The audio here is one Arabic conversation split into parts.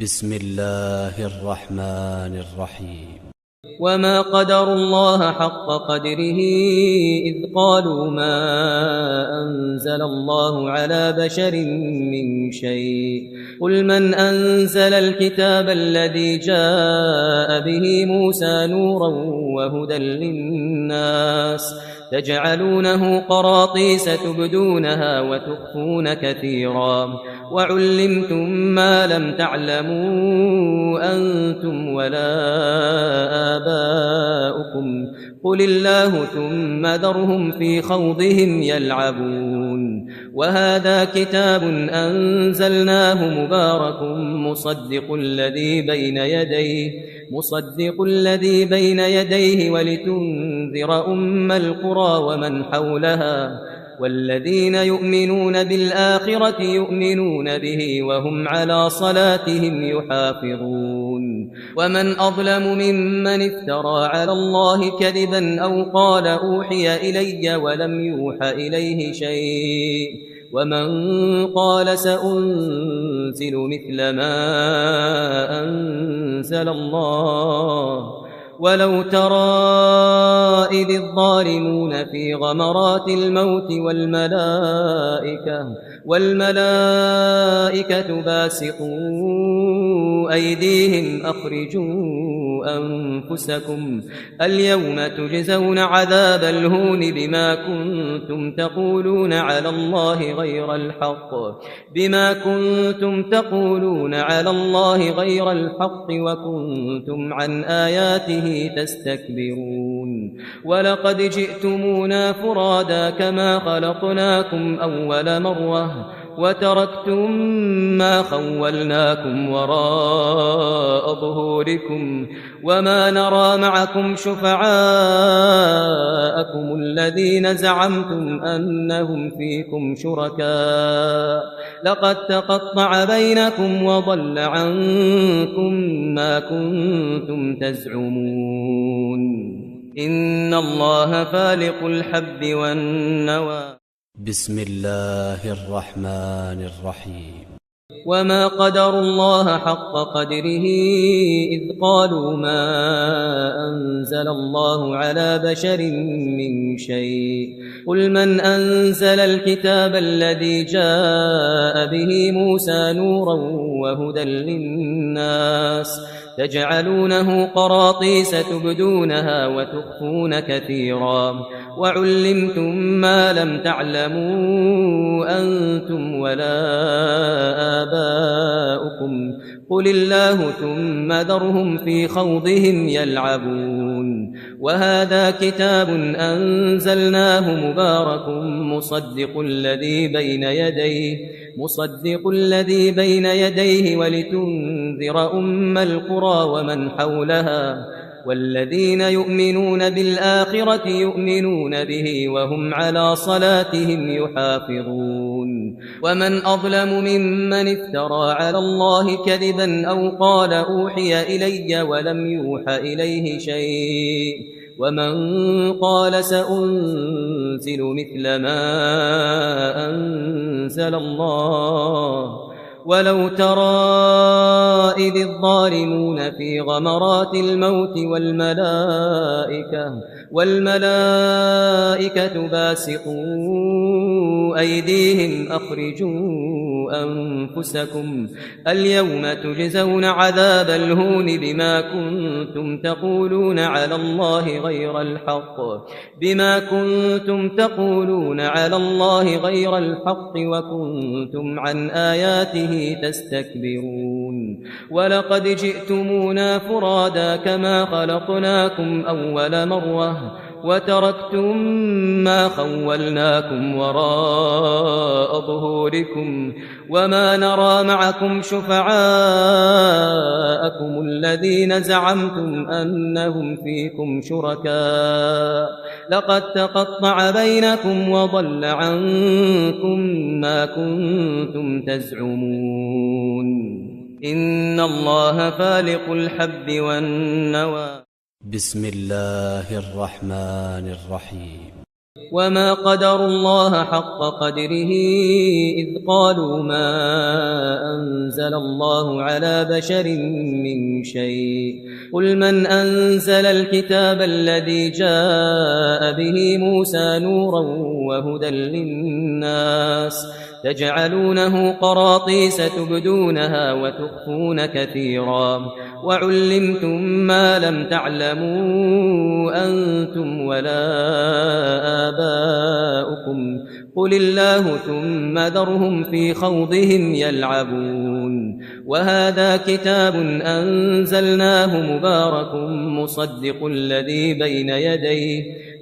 بسم الله الرحمن الرحيم. وما قدروا الله حق قدره إذ قالوا ما أنزل الله على بشر من شيء قل من أنزل الكتاب الذي جاء به موسى نورا وهدى للناس تجعلونه قراطيس تبدونها وتخفون كثيرا وعلمتم ما لم تعلموا أنتم ولا آباؤكم قل الله ثم ذرهم في خوضهم يلعبون وهذا كتاب أنزلناه مبارك مصدق الذي بين يديه ولتنذر أم القرى ومن حولها والذين يؤمنون بالآخرة يؤمنون به وهم على صلاتهم يحافظون ومن أظلم ممن افترى على الله كذبا أو قال أوحي إلي ولم يوح إليه شيء ومن قال سأنزل مثل ما أنزل الله ولو ترى إذ الظالمون في غمرات الموت والملائكة باسطوا أيديهم أخرجوا أنفسكم اليوم تجزون عذاب الهون بما كنتم تقولون على الله غير الحق وكنتم عن آياته تستكبرون ولقد جئتمونا فرادا كما خلقناكم أول مرة وتركتم ما خولناكم وراء ظهوركم وما نرى معكم شفعاءكم الذين زعمتم أنهم فيكم شركاء لقد تقطع بينكم وضل عنكم ما كنتم تزعمون إن الله فالق الحب والنوى. بسم الله الرحمن الرحيم. وما قدروا الله حق قدره إذ قالوا ما أنزل الله على بشر من شيء قل من أنزل الكتاب الذي جاء به موسى نورا وهدى للناس تجعلونه قراطيس تبدونها وتخفون كثيرا وعلمتم ما لم تعلموا أنتم ولا آباؤكم قل الله ثم ذرهم في خوضهم يلعبون وهذا كتاب أنزلناه مبارك مصدق الذي بين يديه ولتنذر أم القرى ومن حولها والذين يؤمنون بالآخرة يؤمنون به وهم على صلاتهم يحافظون ومن أظلم ممن افترى على الله كذبا أو قال أوحي إلي ولم يوح إليه شيء ومن قال سأنزل مثل ما أنزل الله ولو ترى إذ الظالمون في غمرات الموت والملائكة باسطوا أيديهم أخرجوا أنفسكم اليوم تجزون عذاب الهون بما كنتم تقولون على الله غير الحق وكنتم عن آياته تستكبرون ولقد جئتمونا فرادا كما خلقناكم أول مرة وتركتم ما خولناكم وراء ظهوركم وما نرى معكم شفعاءكم الذين زعمتم أنهم فيكم شركاء لقد تقطع بينكم وضل عنكم ما كنتم تزعمون إن الله فالق الحب والنوى. بسم الله الرحمن الرحيم. وما قدروا الله حق قدره إذ قالوا ما أنزل الله على بشر من شيء قل من أنزل الكتاب الذي جاء به موسى نورا وهدى للناس تجعلونه قراطيس تبدونها وتخفون كثيرا وعلمتم ما لم تعلموا أنتم ولا آباؤكم قل الله ثم ذرهم في خوضهم يلعبون وهذا كتاب أنزلناه مبارك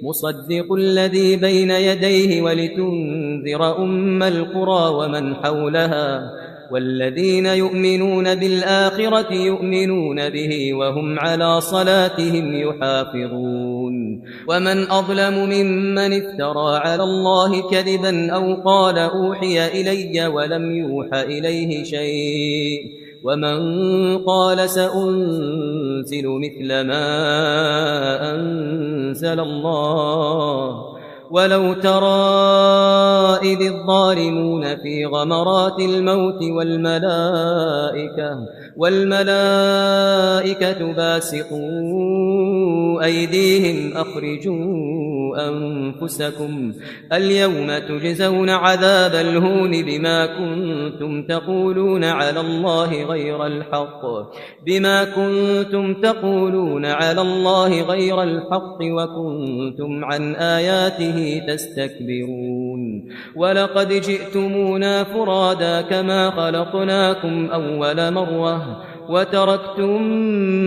مصدق الذي بين يديه ولتنذر أم القرى ومن حولها والذين يؤمنون بالآخرة يؤمنون به وهم على صلاتهم يحافظون ومن أظلم ممن افترى على الله كذبا أو قال أوحي إلي ولم يوح إليه شيء ومن قال سأنزل مثل ما أنزل الله ولو ترى إذ الظالمون في غمرات الموت والملائكة باسطوا أيديهم أخرجوا أنفسكم اليوم تجزون عذاب الهون بما كنتم تقولون على الله غير الحق وكنتم عن آياته تستكبرون ولقد جئتمونا فرادا كما خلقناكم أول مرة وتركتم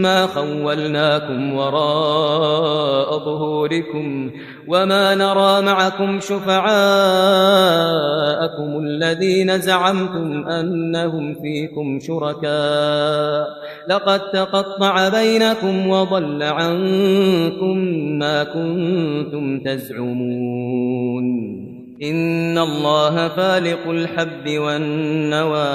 ما خولناكم وراء ظهوركم وما نرى معكم شفعاءكم الذين زعمتم أنهم فيكم شركاء لقد تقطع بينكم وضل عنكم ما كنتم تزعمون إن الله فالق الحب والنوى